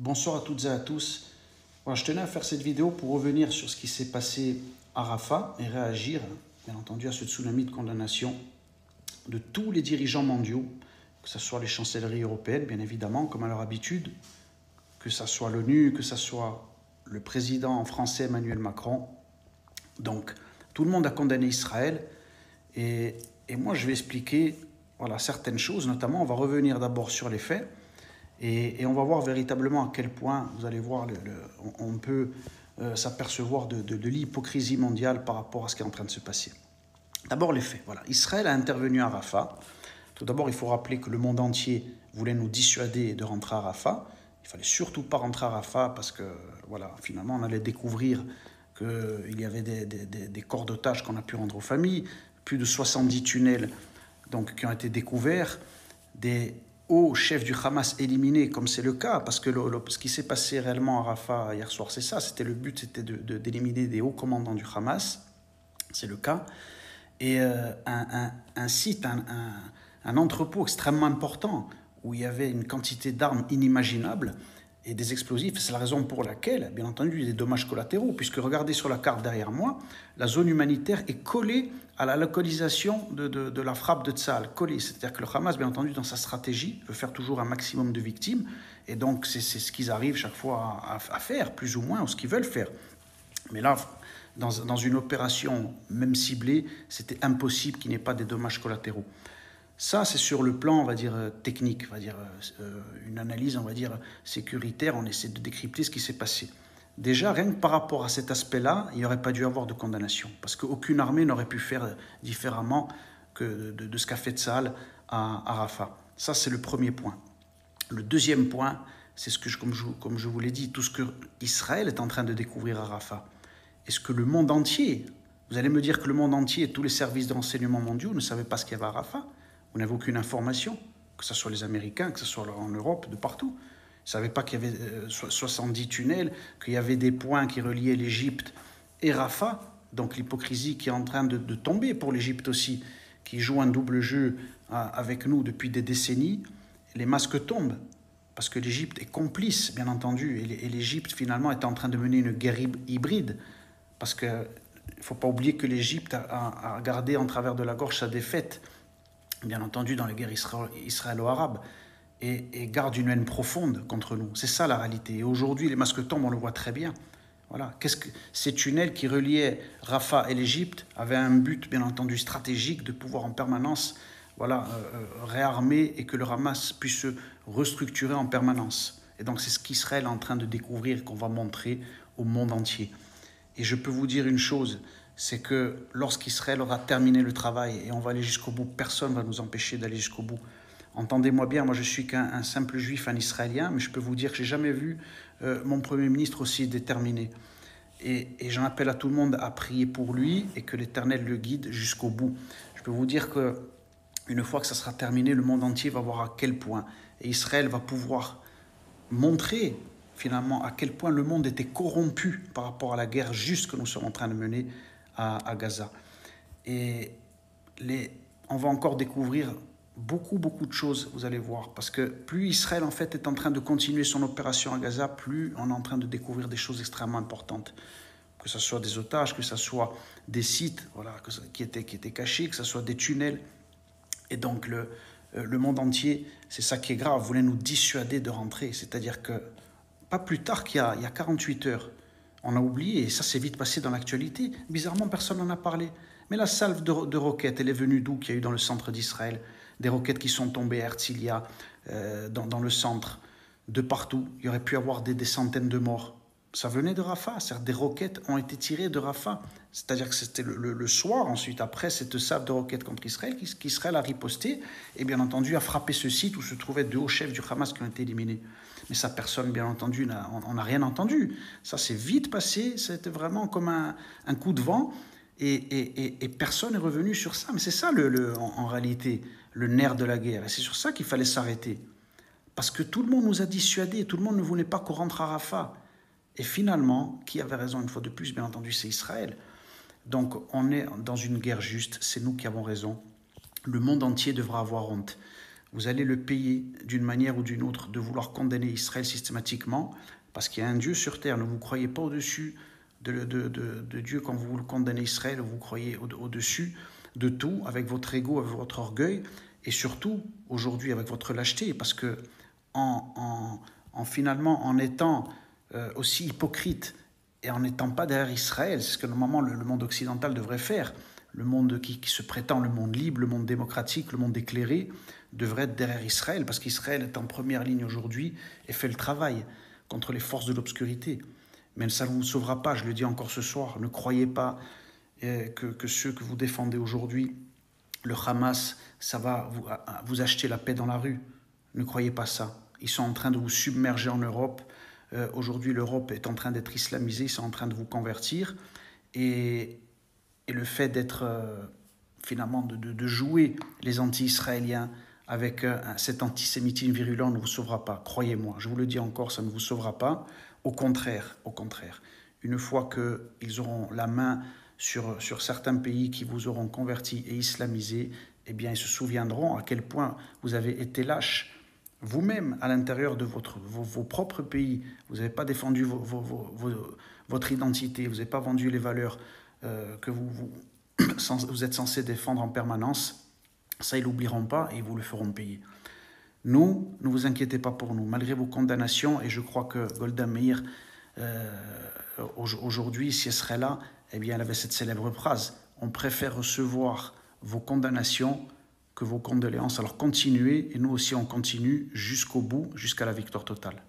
Bonsoir à toutes et à tous. Voilà, je tenais à faire cette vidéo pour revenir sur ce qui s'est passé à Rafah et réagir, bien entendu, à ce tsunami de condamnation de tous les dirigeants mondiaux, que ce soit les chancelleries européennes, bien évidemment, comme à leur habitude, que ce soit l'ONU, que ce soit le président français Emmanuel Macron. Donc, tout le monde a condamné Israël et moi, je vais expliquer certaines choses, notamment, on va revenir d'abord sur les faits. Et on va voir véritablement à quel point, vous allez voir, on peut s'apercevoir de l'hypocrisie mondiale par rapport à ce qui est en train de se passer. D'abord les faits. Voilà. Israël a intervenu à Rafah. Tout d'abord, il faut rappeler que le monde entier voulait nous dissuader de rentrer à Rafah. Il ne fallait surtout pas rentrer à Rafah parce que, finalement, on allait découvrir qu'il y avait des corps d'otages qu'on a pu rendre aux familles, plus de 70 tunnels qui ont été découverts, des hauts chefs du Hamas éliminés, comme c'est le cas, parce que ce qui s'est passé réellement à Rafah hier soir, c'est ça, le but, c'était d'éliminer des hauts commandants du Hamas, c'est le cas, et un site, un entrepôt extrêmement important, où il y avait une quantité d'armes inimaginable, et des explosifs. C'est la raison pour laquelle, bien entendu, il y a des dommages collatéraux, puisque regardez sur la carte derrière moi, la zone humanitaire est collée à la localisation de la frappe de Tsahal, collée. C'est-à-dire que le Hamas, bien entendu, dans sa stratégie, veut faire toujours un maximum de victimes, et donc c'est ce qu'ils arrivent chaque fois à faire, plus ou moins, ou ce qu'ils veulent faire. Mais là, dans une opération même ciblée, c'était impossible qu'il n'y ait pas des dommages collatéraux. Ça, c'est sur le plan, on va dire, technique, on va dire, une analyse, on va dire, sécuritaire. On essaie de décrypter ce qui s'est passé. Déjà, rien que par rapport à cet aspect-là, il n'y aurait pas dû avoir de condamnation. Parce qu'aucune armée n'aurait pu faire différemment que de ce qu'a fait Tsahal à Rafah. Ça, c'est le premier point. Le deuxième point, c'est ce que, comme je vous l'ai dit, tout ce que Israël est en train de découvrir à Rafah. Est-ce que le monde entier, vous allez me dire que le monde entier, tous les services de renseignement mondiaux ne savaient pas ce qu'il y avait à Rafah? Vous n'avez aucune information, que ce soit les Américains, que ce soit en Europe, de partout. Ils ne savaient pas qu'il y avait 70 tunnels, qu'il y avait des points qui reliaient l'Égypte et Rafah. Donc l'hypocrisie qui est en train de tomber pour l'Égypte aussi, qui joue un double jeu avec nous depuis des décennies. Les masques tombent, parce que l'Égypte est complice, bien entendu, et l'Égypte finalement est en train de mener une guerre hybride, parce qu'il ne faut pas oublier que l'Égypte a gardé en travers de la gorge sa défaite, bien entendu, dans les guerres israélo-arabes, et garde une haine profonde contre nous. C'est ça la réalité. Et aujourd'hui, les masques tombent, on le voit très bien. Voilà. Ces tunnels qui reliaient Rafah et l'Égypte avaient un but, bien entendu, stratégique, de pouvoir en permanence réarmer et que le Hamas puisse se restructurer en permanence. Et donc, c'est ce qu'Israël est en train de découvrir, qu'on va montrer au monde entier. Et je peux vous dire une chose, c'est que lorsqu'Israël aura terminé le travail, et on va aller jusqu'au bout, personne ne va nous empêcher d'aller jusqu'au bout. Entendez-moi bien, moi je suis qu'un simple juif, un Israélien, mais je peux vous dire que je n'ai jamais vu mon Premier ministre aussi déterminé. Et j'en appelle à tout le monde à prier pour lui et que l'Éternel le guide jusqu'au bout. Je peux vous dire qu'une fois que ça sera terminé, le monde entier va voir à quel point. Et Israël va pouvoir montrer finalement à quel point le monde était corrompu par rapport à la guerre juste que nous sommes en train de mener à Gaza. Et on va encore découvrir beaucoup de choses, vous allez voir, parce que plus Israël en fait est en train de continuer son opération à Gaza, plus on est en train de découvrir des choses extrêmement importantes, que ce soit des otages, que ce soit des sites qui étaient cachés, que ce soit des tunnels. Et donc le monde entier, c'est ça qui est grave, voulait nous dissuader de rentrer, c'est-à-dire que pas plus tard qu'il y a 48 heures, on a oublié, et ça s'est vite passé dans l'actualité. Bizarrement, personne n'en a parlé. Mais la salve de roquettes, elle est venue d'où qu'il y a eu dans le centre d'Israël? Des roquettes qui sont tombées à Herzliya, dans le centre, de partout. Il y aurait pu y avoir des centaines de morts. Ça venait de Rafah, c'est-à-dire des roquettes ont été tirées de Rafah. C'est-à-dire que c'était le soir, ensuite, après cette salve de roquettes contre Israël, qu'Israël a riposté et bien entendu a frappé ce site où se trouvaient deux hauts chefs du Hamas qui ont été éliminés. Mais ça, personne, bien entendu, on n'a rien entendu. Ça s'est vite passé, c'était vraiment comme un coup de vent et personne n'est revenu sur ça. Mais c'est ça, en réalité, le nerf de la guerre. Et c'est sur ça qu'il fallait s'arrêter. Parce que tout le monde nous a dissuadés, tout le monde ne voulait pas qu'on rentre à Rafah. Et finalement, qui avait raison une fois de plus, bien entendu, c'est Israël. Donc on est dans une guerre juste, c'est nous qui avons raison. Le monde entier devra avoir honte. vous allez le payer d'une manière ou d'une autre de vouloir condamner Israël systématiquement, parce qu'il y a un Dieu sur terre. Ne vous croyez pas au-dessus de Dieu quand vous le condamnez Israël, vous croyez au-dessus de tout, avec votre ego, avec votre orgueil, et surtout aujourd'hui avec votre lâcheté, parce que finalement en étant aussi hypocrite et en n'étant pas derrière Israël, c'est ce que normalement le monde occidental devrait faire, le monde qui se prétend le monde libre, le monde démocratique, le monde éclairé, devrait être derrière Israël, parce qu'Israël est en première ligne aujourd'hui et fait le travail contre les forces de l'obscurité. Mais ça ne vous sauvera pas, je le dis encore ce soir, ne croyez pas que ceux que vous défendez aujourd'hui, le Hamas, ça va vous acheter la paix dans la rue. Ne croyez pas ça. Ils sont en train de vous submerger en Europe. Aujourd'hui, l'Europe est en train d'être islamisée, ils sont en train de vous convertir. Et le fait d'être, finalement, de jouer les anti-israéliens avec cet antisémitisme virulent ne vous sauvera pas. Croyez-moi, je vous le dis encore, ça ne vous sauvera pas. Au contraire. Une fois qu'ils auront la main sur certains pays qui vous auront convertis et islamisés, eh bien, ils se souviendront à quel point vous avez été lâches. Vous-même, à l'intérieur de vos propres pays, vous n'avez pas défendu votre identité, vous n'avez pas vendu les valeurs que vous êtes censé défendre en permanence. Ça, ils l'oublieront pas et ils vous le feront payer. Nous, ne vous inquiétez pas pour nous, malgré vos condamnations, et je crois que Golda Meir, aujourd'hui, si elle serait là, eh bien, elle avait cette célèbre phrase: on préfère recevoir vos condamnations que vos condoléances. Alors continuez, et nous aussi on continue jusqu'au bout, jusqu'à la victoire totale.